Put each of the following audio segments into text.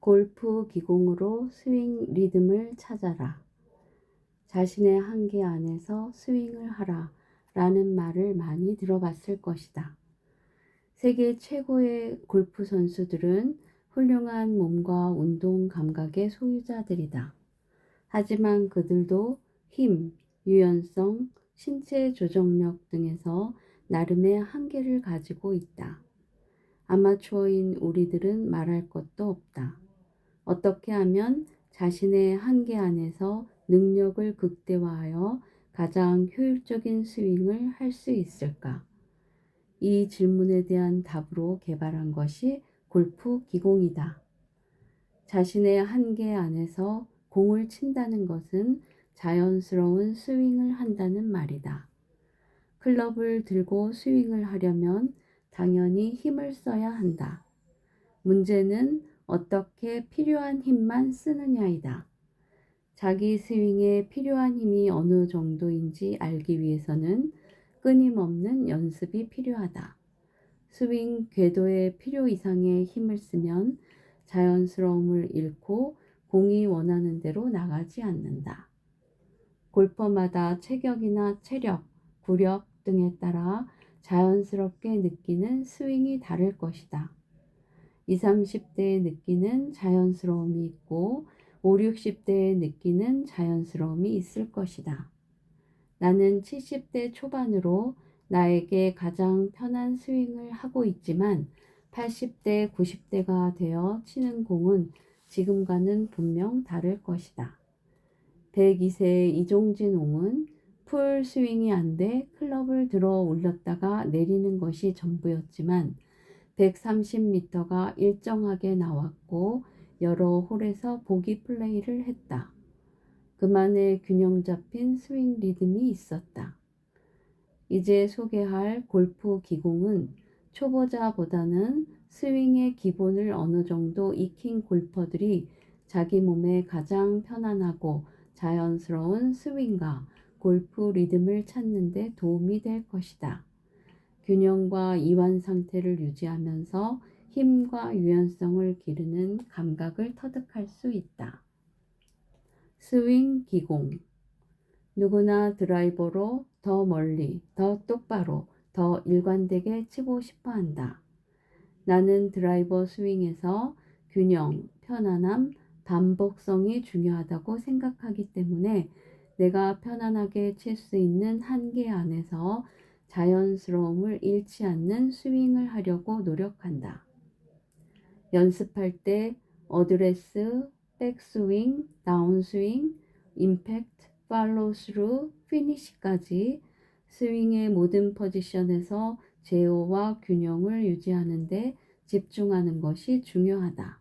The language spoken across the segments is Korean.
골프 기공으로 스윙 리듬을 찾아라. 자신의 한계 안에서 스윙을 하라 라는 말을 많이 들어봤을 것이다. 세계 최고의 골프 선수들은 훌륭한 몸과 운동 감각의 소유자들이다. 하지만 그들도 힘, 유연성, 신체 조정력 등에서 나름의 한계를 가지고 있다. 아마추어인 우리들은 말할 것도 없다. 어떻게 하면 자신의 한계 안에서 능력을 극대화하여 가장 효율적인 스윙을 할 수 있을까? 이 질문에 대한 답으로 개발한 것이 골프 기공이다. 자신의 한계 안에서 공을 친다는 것은 자연스러운 스윙을 한다는 말이다. 클럽을 들고 스윙을 하려면 당연히 힘을 써야 한다. 문제는 어떻게 필요한 힘만 쓰느냐이다. 자기 스윙에 필요한 힘이 어느 정도인지 알기 위해서는 끊임없는 연습이 필요하다. 스윙 궤도의 필요 이상의 힘을 쓰면 자연스러움을 잃고 공이 원하는 대로 나가지 않는다. 골퍼마다 체격이나 체력, 구력 등에 따라 자연스럽게 느끼는 스윙이 다를 것이다. 20, 30대에 느끼는 자연스러움이 있고 5, 60대에 느끼는 자연스러움이 있을 것이다. 나는 70대 초반으로 나에게 가장 편한 스윙을 하고 있지만 80대, 90대가 되어 치는 공은 지금과는 분명 다를 것이다. 102세의 이종진 옹은 풀 스윙이 안 돼 클럽을 들어 올렸다가 내리는 것이 전부였지만 130m가 일정하게 나왔고 여러 홀에서 보기 플레이를 했다. 그만의 균형 잡힌 스윙 리듬이 있었다. 이제 소개할 골프 기공은 초보자보다는 스윙의 기본을 어느 정도 익힌 골퍼들이 자기 몸에 가장 편안하고 자연스러운 스윙과 골프 리듬을 찾는 데 도움이 될 것이다. 균형과 이완 상태를 유지하면서 힘과 유연성을 기르는 감각을 터득할 수 있다. 스윙 기공. 누구나 드라이버로 더 멀리, 더 똑바로, 더 일관되게 치고 싶어 한다. 나는 드라이버 스윙에서 균형, 편안함, 반복성이 중요하다고 생각하기 때문에 내가 편안하게 칠 수 있는 한계 안에서 자연스러움을 잃지 않는 스윙을 하려고 노력한다. 연습할 때 어드레스, 백스윙, 다운스윙, 임팩트, 팔로우 스루, 피니시까지 스윙의 모든 포지션에서 제어와 균형을 유지하는 데 집중하는 것이 중요하다.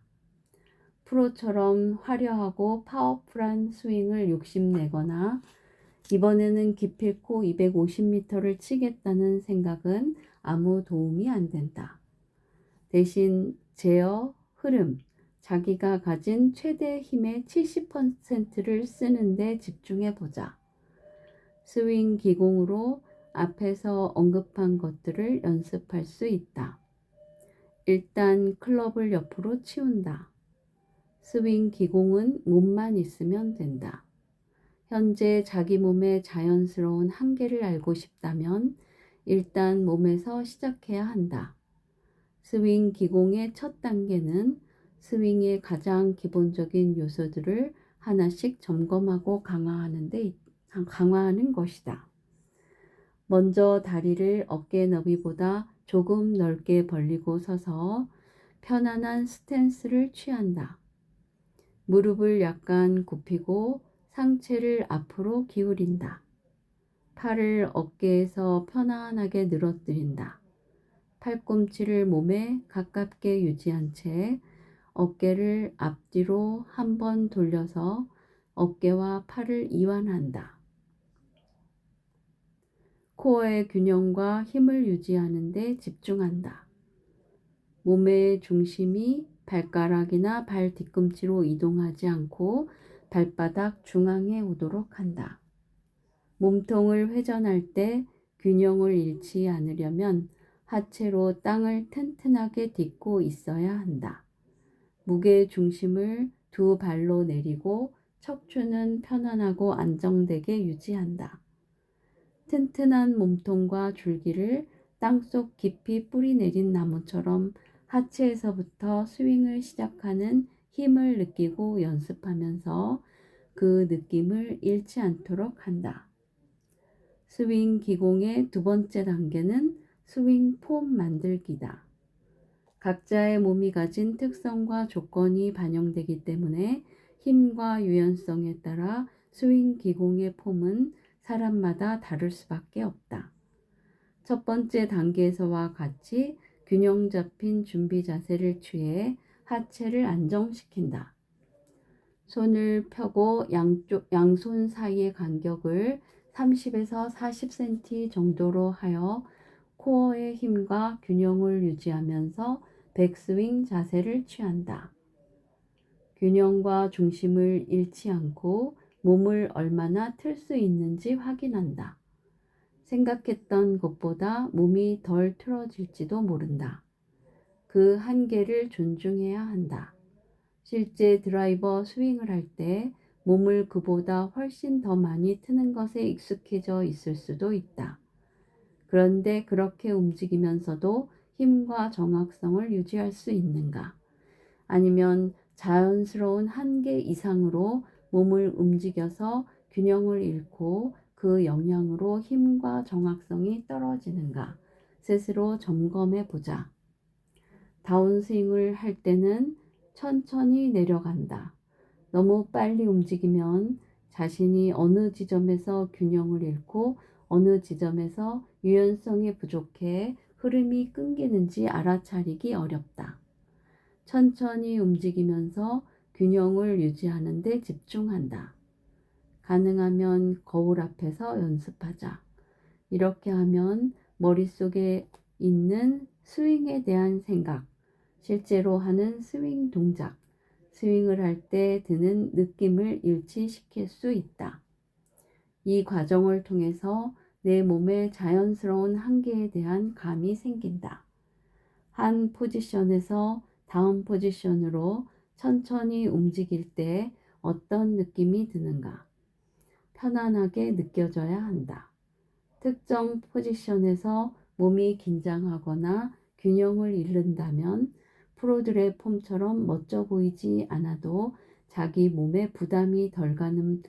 프로처럼 화려하고 파워풀한 스윙을 욕심내거나 이번에는 기필코 250m를 치겠다는 생각은 아무 도움이 안 된다. 대신 제어, 흐름, 자기가 가진 최대 힘의 70%를 쓰는 데 집중해 보자. 스윙 기공으로 앞에서 언급한 것들을 연습할 수 있다. 일단 클럽을 옆으로 치운다. 스윙 기공은 몸만 있으면 된다. 현재 자기 몸의 자연스러운 한계를 알고 싶다면 일단 몸에서 시작해야 한다. 스윙 기공의 첫 단계는 스윙의 가장 기본적인 요소들을 하나씩 점검하고 강화하는 것이다. 먼저 다리를 어깨 너비보다 조금 넓게 벌리고 서서 편안한 스탠스를 취한다. 무릎을 약간 굽히고 상체를 앞으로 기울인다. 팔을 어깨에서 편안하게 늘어뜨린다. 팔꿈치를 몸에 가깝게 유지한 채 어깨를 앞뒤로 한번 돌려서 어깨와 팔을 이완한다. 코어의 균형과 힘을 유지하는 데 집중한다. 몸의 중심이 발가락이나 발 뒤꿈치로 이동하지 않고 발바닥 중앙에 오도록 한다. 몸통을 회전할 때 균형을 잃지 않으려면 하체로 땅을 튼튼하게 딛고 있어야 한다. 무게 중심을 두 발로 내리고 척추는 편안하고 안정되게 유지한다. 튼튼한 몸통과 줄기를 땅속 깊이 뿌리 내린 나무처럼 하체에서부터 스윙을 시작하는 힘을 느끼고 연습하면서 그 느낌을 잃지 않도록 한다. 스윙 기공의 두 번째 단계는 스윙 폼 만들기다. 각자의 몸이 가진 특성과 조건이 반영되기 때문에 힘과 유연성에 따라 스윙 기공의 폼은 사람마다 다를 수밖에 없다. 첫 번째 단계에서와 같이 균형 잡힌 준비 자세를 취해 하체를 안정시킨다. 손을 펴고 양손 사이의 간격을 30에서 40cm 정도로 하여 코어의 힘과 균형을 유지하면서 백스윙 자세를 취한다. 균형과 중심을 잃지 않고 몸을 얼마나 틀 수 있는지 확인한다. 생각했던 것보다 몸이 덜 틀어질지도 모른다. 그 한계를 존중해야 한다. 실제 드라이버 스윙을 할 때 몸을 그보다 훨씬 더 많이 트는 것에 익숙해져 있을 수도 있다. 그런데 그렇게 움직이면서도 힘과 정확성을 유지할 수 있는가? 아니면 자연스러운 한계 이상으로 몸을 움직여서 균형을 잃고 그 영향으로 힘과 정확성이 떨어지는가? 스스로 점검해 보자. 다운스윙을 할 때는 천천히 내려간다. 너무 빨리 움직이면 자신이 어느 지점에서 균형을 잃고 어느 지점에서 유연성이 부족해 흐름이 끊기는지 알아차리기 어렵다. 천천히 움직이면서 균형을 유지하는 데 집중한다. 가능하면 거울 앞에서 연습하자. 이렇게 하면 머릿속에 있는 스윙에 대한 생각, 실제로 하는 스윙 동작, 스윙을 할 때 드는 느낌을 일치시킬 수 있다. 이 과정을 통해서 내 몸의 자연스러운 한계에 대한 감이 생긴다. 한 포지션에서 다음 포지션으로 천천히 움직일 때 어떤 느낌이 드는가? 편안하게 느껴져야 한다. 특정 포지션에서 몸이 긴장하거나 균형을 잃는다면 프로들의 폼처럼 멋져 보이지 않아도 자기 몸에 부담이 덜 가는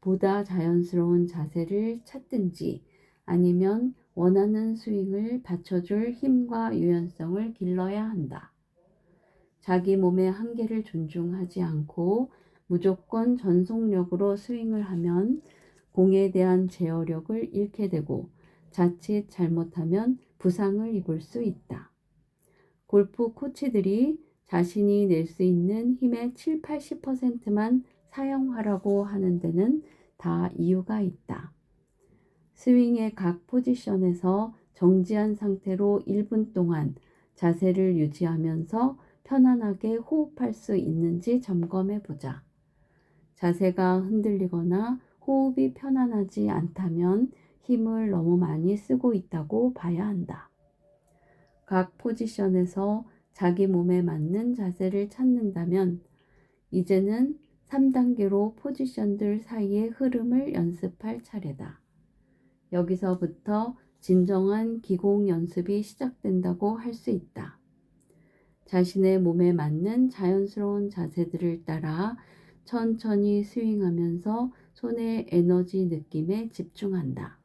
보다 자연스러운 자세를 찾든지 아니면 원하는 스윙을 받쳐줄 힘과 유연성을 길러야 한다. 자기 몸의 한계를 존중하지 않고 무조건 전속력으로 스윙을 하면 공에 대한 제어력을 잃게 되고 자칫 잘못하면 부상을 입을 수 있다. 골프 코치들이 자신이 낼 수 있는 힘의 7, 80%만 사용하라고 하는 데는 다 이유가 있다. 스윙의 각 포지션에서 정지한 상태로 1분 동안 자세를 유지하면서 편안하게 호흡할 수 있는지 점검해 보자. 자세가 흔들리거나 호흡이 편안하지 않다면 힘을 너무 많이 쓰고 있다고 봐야 한다. 각 포지션에서 자기 몸에 맞는 자세를 찾는다면 이제는 3단계로 포지션들 사이의 흐름을 연습할 차례다. 여기서부터 진정한 기공 연습이 시작된다고 할 수 있다. 자신의 몸에 맞는 자연스러운 자세들을 따라 천천히 스윙하면서 손의 에너지 느낌에 집중한다.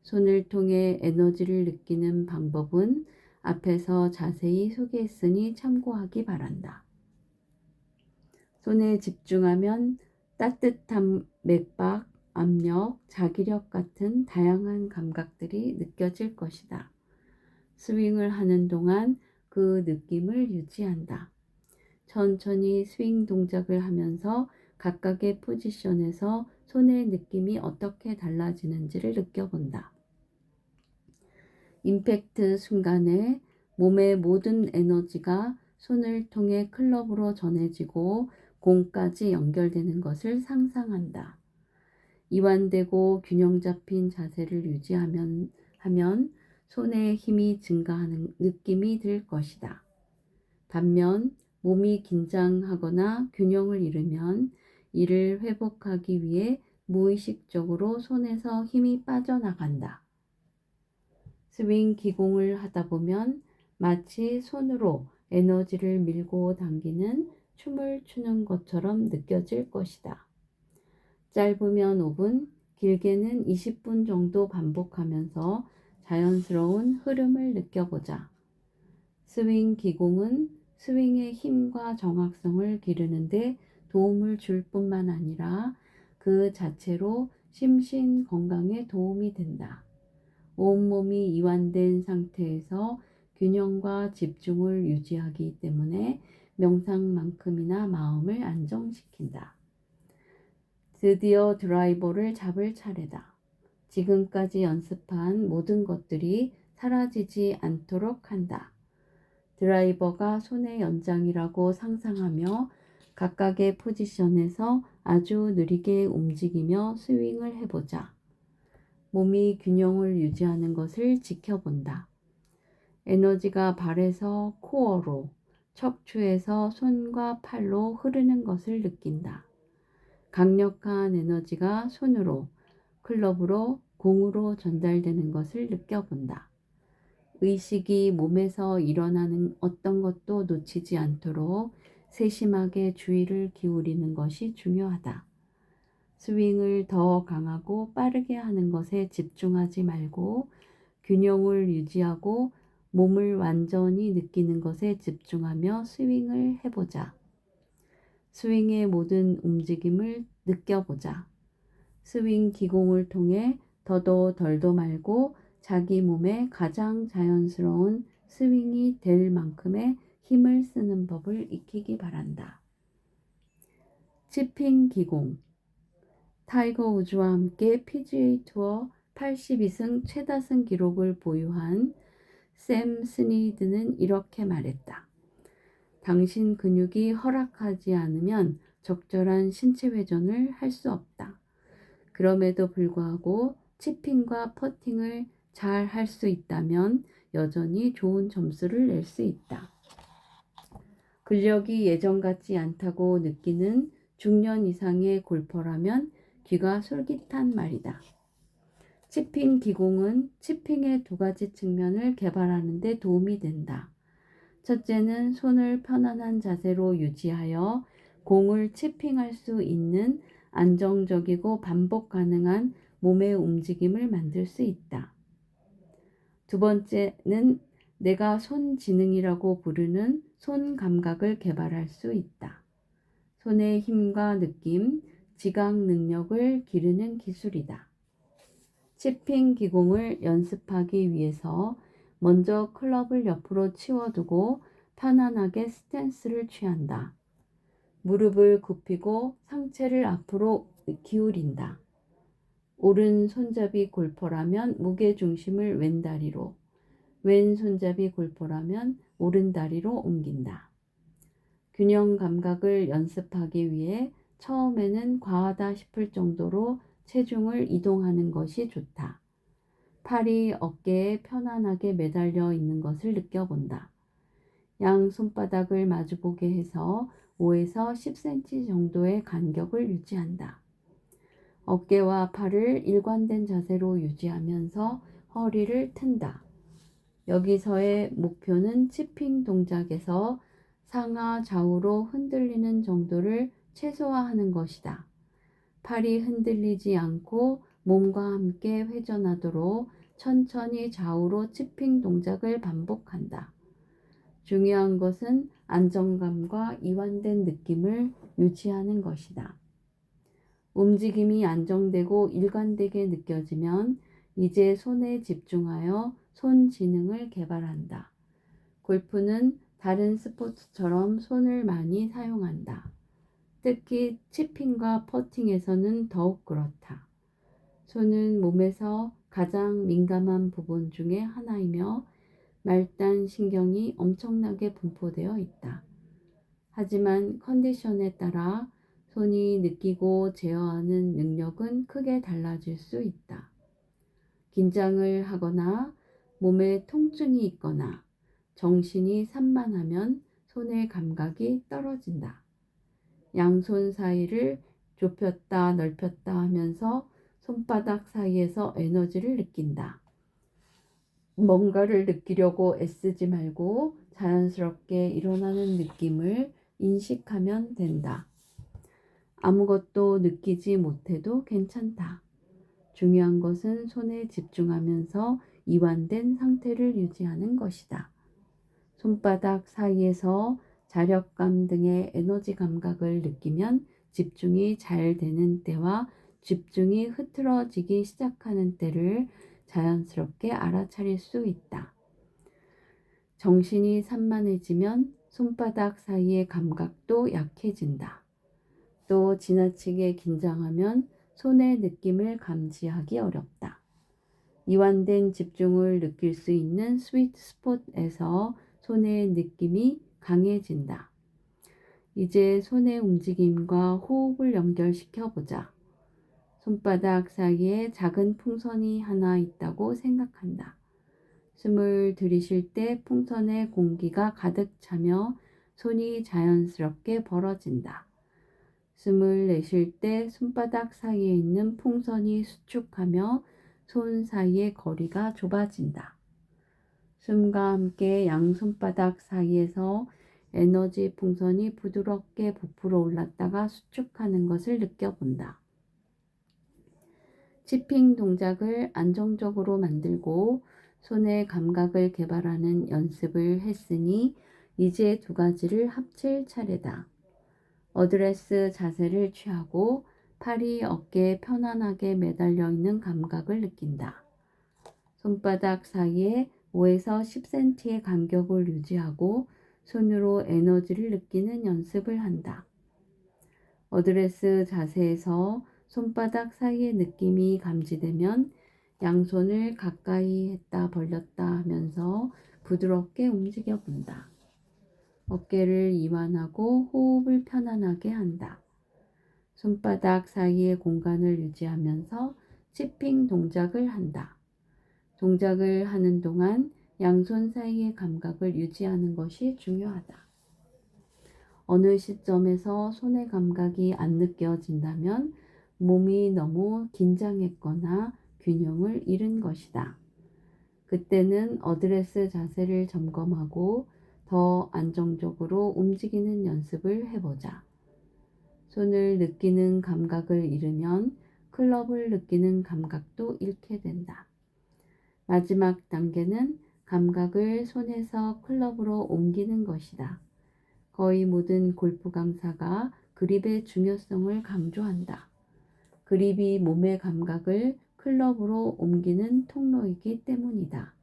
손을 통해 에너지를 느끼는 방법은 앞에서 자세히 소개했으니 참고하기 바란다. 손에 집중하면 따뜻한 맥박, 압력, 자기력 같은 다양한 감각들이 느껴질 것이다. 스윙을 하는 동안 그 느낌을 유지한다. 천천히 스윙 동작을 하면서 각각의 포지션에서 손의 느낌이 어떻게 달라지는지를 느껴본다. 임팩트 순간에 몸의 모든 에너지가 손을 통해 클럽으로 전해지고 공까지 연결되는 것을 상상한다. 이완되고 균형 잡힌 자세를 유지하면 손의 힘이 증가하는 느낌이 들 것이다. 반면 몸이 긴장하거나 균형을 잃으면 이를 회복하기 위해 무의식적으로 손에서 힘이 빠져나간다. 스윙 기공을 하다 보면 마치 손으로 에너지를 밀고 당기는 춤을 추는 것처럼 느껴질 것이다. 짧으면 5분, 길게는 20분 정도 반복하면서 자연스러운 흐름을 느껴보자. 스윙 기공은 스윙의 힘과 정확성을 기르는데 도움을 줄 뿐만 아니라 그 자체로 심신 건강에 도움이 된다. 온몸이 이완된 상태에서 균형과 집중을 유지하기 때문에 명상만큼이나 마음을 안정시킨다. 드디어 드라이버를 잡을 차례다. 지금까지 연습한 모든 것들이 사라지지 않도록 한다. 드라이버가 손의 연장이라고 상상하며 각각의 포지션에서 아주 느리게 움직이며 스윙을 해보자. 몸이 균형을 유지하는 것을 지켜본다. 에너지가 발에서 코어로, 척추에서 손과 팔로 흐르는 것을 느낀다. 강력한 에너지가 손으로, 클럽으로, 공으로 전달되는 것을 느껴본다. 의식이 몸에서 일어나는 어떤 것도 놓치지 않도록 세심하게 주의를 기울이는 것이 중요하다. 스윙을 더 강하고 빠르게 하는 것에 집중하지 말고 균형을 유지하고 몸을 완전히 느끼는 것에 집중하며 스윙을 해보자. 스윙의 모든 움직임을 느껴보자. 스윙 기공을 통해 더도 덜도 말고 자기 몸에 가장 자연스러운 스윙이 될 만큼의 힘을 쓰는 법을 익히기 바란다. 치핑 기공. 타이거 우즈와 함께 PGA 투어 82승 최다승 기록을 보유한 샘 스니드는 이렇게 말했다. 당신 근육이 허락하지 않으면 적절한 신체 회전을 할 수 없다. 그럼에도 불구하고 치핑과 퍼팅을 잘 할 수 있다면 여전히 좋은 점수를 낼 수 있다. 근력이 예전 같지 않다고 느끼는 중년 이상의 골퍼라면 귀가 솔깃한 말이다. 치핑 기공은 치핑의 두 가지 측면을 개발하는 데 도움이 된다. 첫째는 손을 편안한 자세로 유지하여 공을 치핑할 수 있는 안정적이고 반복 가능한 몸의 움직임을 만들 수 있다. 두 번째는 내가 손지능이라고 부르는 손 감각을 개발할 수 있다. 손의 힘과 느낌, 지각 능력을 기르는 기술이다. 치핑 기공을 연습하기 위해서 먼저 클럽을 옆으로 치워두고 편안하게 스탠스를 취한다. 무릎을 굽히고 상체를 앞으로 기울인다. 오른 손잡이 골퍼라면 무게 중심을 왼다리로, 왼 손잡이 골퍼라면 오른 다리로 옮긴다. 균형 감각을 연습하기 위해 처음에는 과하다 싶을 정도로 체중을 이동하는 것이 좋다. 팔이 어깨에 편안하게 매달려 있는 것을 느껴본다. 양 손바닥을 마주보게 해서 5에서 10cm 정도의 간격을 유지한다. 어깨와 팔을 일관된 자세로 유지하면서 허리를 튼다. 여기서의 목표는 치핑 동작에서 상하 좌우로 흔들리는 정도를 최소화하는 것이다. 팔이 흔들리지 않고 몸과 함께 회전하도록 천천히 좌우로 치핑 동작을 반복한다. 중요한 것은 안정감과 이완된 느낌을 유지하는 것이다. 움직임이 안정되고 일관되게 느껴지면 이제 손에 집중하여 손 지능을 개발한다. 골프는 다른 스포츠처럼 손을 많이 사용한다. 특히 치핑과 퍼팅에서는 더욱 그렇다. 손은 몸에서 가장 민감한 부분 중에 하나이며 말단 신경이 엄청나게 분포되어 있다. 하지만 컨디션에 따라 손이 느끼고 제어하는 능력은 크게 달라질 수 있다. 긴장을 하거나 몸에 통증이 있거나 정신이 산만하면 손의 감각이 떨어진다. 양손 사이를 좁혔다 넓혔다 하면서 손바닥 사이에서 에너지를 느낀다. 뭔가를 느끼려고 애쓰지 말고 자연스럽게 일어나는 느낌을 인식하면 된다. 아무것도 느끼지 못해도 괜찮다. 중요한 것은 손에 집중하면서 이완된 상태를 유지하는 것이다. 손바닥 사이에서 자력감 등의 에너지 감각을 느끼면 집중이 잘 되는 때와 집중이 흐트러지기 시작하는 때를 자연스럽게 알아차릴 수 있다. 정신이 산만해지면 손바닥 사이의 감각도 약해진다. 또 지나치게 긴장하면 손의 느낌을 감지하기 어렵다. 이완된 집중을 느낄 수 있는 스위트 스폿에서 손의 느낌이 강해진다. 이제 손의 움직임과 호흡을 연결시켜 보자. 손바닥 사이에 작은 풍선이 하나 있다고 생각한다. 숨을 들이쉴 때 풍선에 공기가 가득 차며 손이 자연스럽게 벌어진다. 숨을 내쉴 때 손바닥 사이에 있는 풍선이 수축하며 손 사이의 거리가 좁아진다. 숨과 함께 양손바닥 사이에서 에너지 풍선이 부드럽게 부풀어 올랐다가 수축하는 것을 느껴본다. 치핑 동작을 안정적으로 만들고 손의 감각을 개발하는 연습을 했으니 이제 두 가지를 합칠 차례다. 어드레스 자세를 취하고 팔이 어깨에 편안하게 매달려 있는 감각을 느낀다. 손바닥 사이에 5에서 10cm의 간격을 유지하고 손으로 에너지를 느끼는 연습을 한다. 어드레스 자세에서 손바닥 사이의 느낌이 감지되면 양손을 가까이 했다 벌렸다 하면서 부드럽게 움직여 본다. 어깨를 이완하고 호흡을 편안하게 한다. 손바닥 사이의 공간을 유지하면서 치핑 동작을 한다. 동작을 하는 동안 양손 사이의 감각을 유지하는 것이 중요하다. 어느 시점에서 손의 감각이 안 느껴진다면 몸이 너무 긴장했거나 균형을 잃은 것이다. 그때는 어드레스 자세를 점검하고 더 안정적으로 움직이는 연습을 해보자. 손을 느끼는 감각을 잃으면 클럽을 느끼는 감각도 잃게 된다. 마지막 단계는 감각을 손에서 클럽으로 옮기는 것이다. 거의 모든 골프 강사가 그립의 중요성을 강조한다. 그립이 몸의 감각을 클럽으로 옮기는 통로이기 때문이다.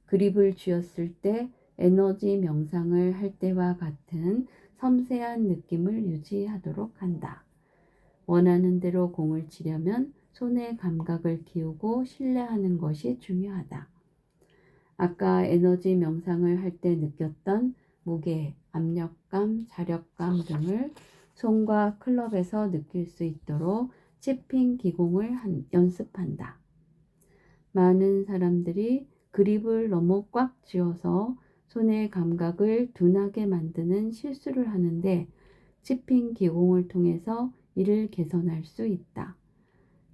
그립을 쥐었을 때 에너지 명상을 할 때와 같은 섬세한 느낌을 유지하도록 한다. 원하는 대로 공을 치려면 손의 감각을 키우고 신뢰하는 것이 중요하다. 아까 에너지 명상을 할 때 느꼈던 무게, 압력감, 자력감 등을 손과 클럽에서 느낄 수 있도록 치핑 기공을 연습한다. 많은 사람들이 그립을 너무 꽉 쥐어서 손의 감각을 둔하게 만드는 실수를 하는데 치핑 기공을 통해서 이를 개선할 수 있다.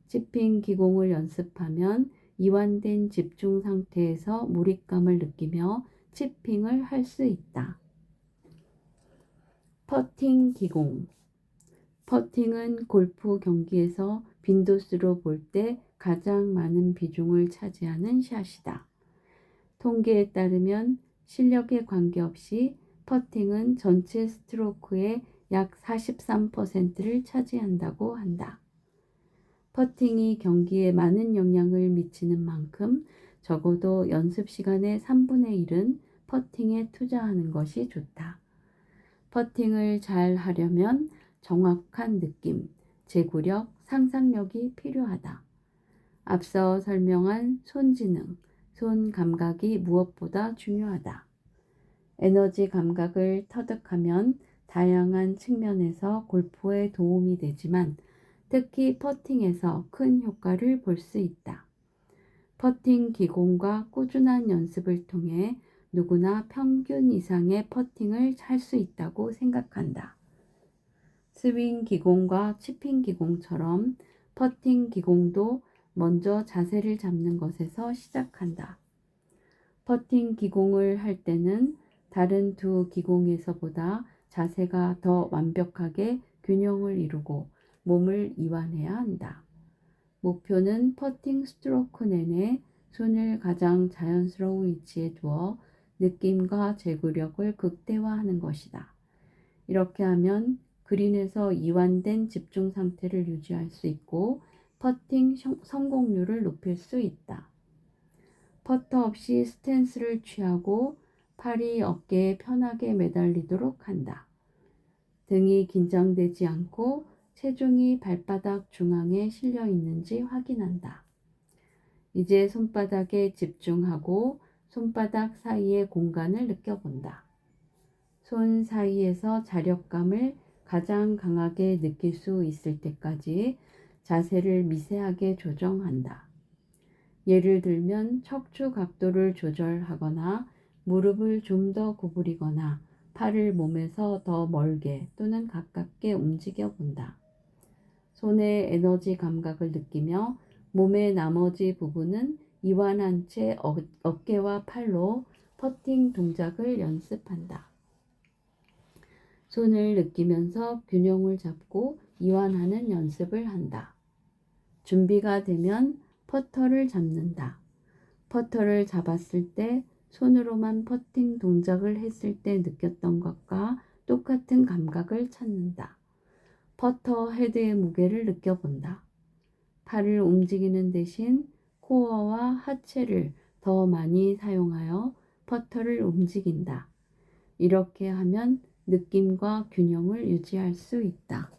치핑 기공을 연습하면 이완된 집중 상태에서 몰입감을 느끼며 치핑을 할 수 있다. 퍼팅 기공. 퍼팅은 골프 경기에서 빈도수로 볼 때 가장 많은 비중을 차지하는 샷이다. 통계에 따르면 실력에 관계없이 퍼팅은 전체 스트로크의 약 43%를 차지한다고 한다. 퍼팅이 경기에 많은 영향을 미치는 만큼 적어도 연습 시간의 3분의 1은 퍼팅에 투자하는 것이 좋다. 퍼팅을 잘 하려면 정확한 느낌, 제구력, 상상력이 필요하다. 앞서 설명한 손지능, 손 감각이 무엇보다 중요하다. 에너지 감각을 터득하면 다양한 측면에서 골프에 도움이 되지만 특히 퍼팅에서 큰 효과를 볼 수 있다. 퍼팅 기공과 꾸준한 연습을 통해 누구나 평균 이상의 퍼팅을 할 수 있다고 생각한다. 스윙 기공과 치핑 기공처럼 퍼팅 기공도 먼저 자세를 잡는 것에서 시작한다. 퍼팅 기공을 할 때는 다른 두 기공에서보다 자세가 더 완벽하게 균형을 이루고 몸을 이완해야 한다. 목표는 퍼팅 스트로크 내내 손을 가장 자연스러운 위치에 두어 느낌과 제구력을 극대화하는 것이다. 이렇게 하면 그린에서 이완된 집중 상태를 유지할 수 있고 퍼팅 성공률을 높일 수 있다. 퍼터 없이 스탠스를 취하고 팔이 어깨에 편하게 매달리도록 한다. 등이 긴장되지 않고 체중이 발바닥 중앙에 실려 있는지 확인한다. 이제 손바닥에 집중하고 손바닥 사이의 공간을 느껴본다. 손 사이에서 자력감을 가장 강하게 느낄 수 있을 때까지 자세를 미세하게 조정한다. 예를 들면 척추 각도를 조절하거나 무릎을 좀 더 구부리거나 팔을 몸에서 더 멀게 또는 가깝게 움직여 본다. 손의 에너지 감각을 느끼며 몸의 나머지 부분은 이완한 채 어깨와 팔로 퍼팅 동작을 연습한다. 손을 느끼면서 균형을 잡고 이완하는 연습을 한다. 준비가 되면 퍼터를 잡는다. 퍼터를 잡았을 때 손으로만 퍼팅 동작을 했을 때 느꼈던 것과 똑같은 감각을 찾는다. 퍼터 헤드의 무게를 느껴본다. 팔을 움직이는 대신 코어와 하체를 더 많이 사용하여 퍼터를 움직인다. 이렇게 하면 느낌과 균형을 유지할 수 있다.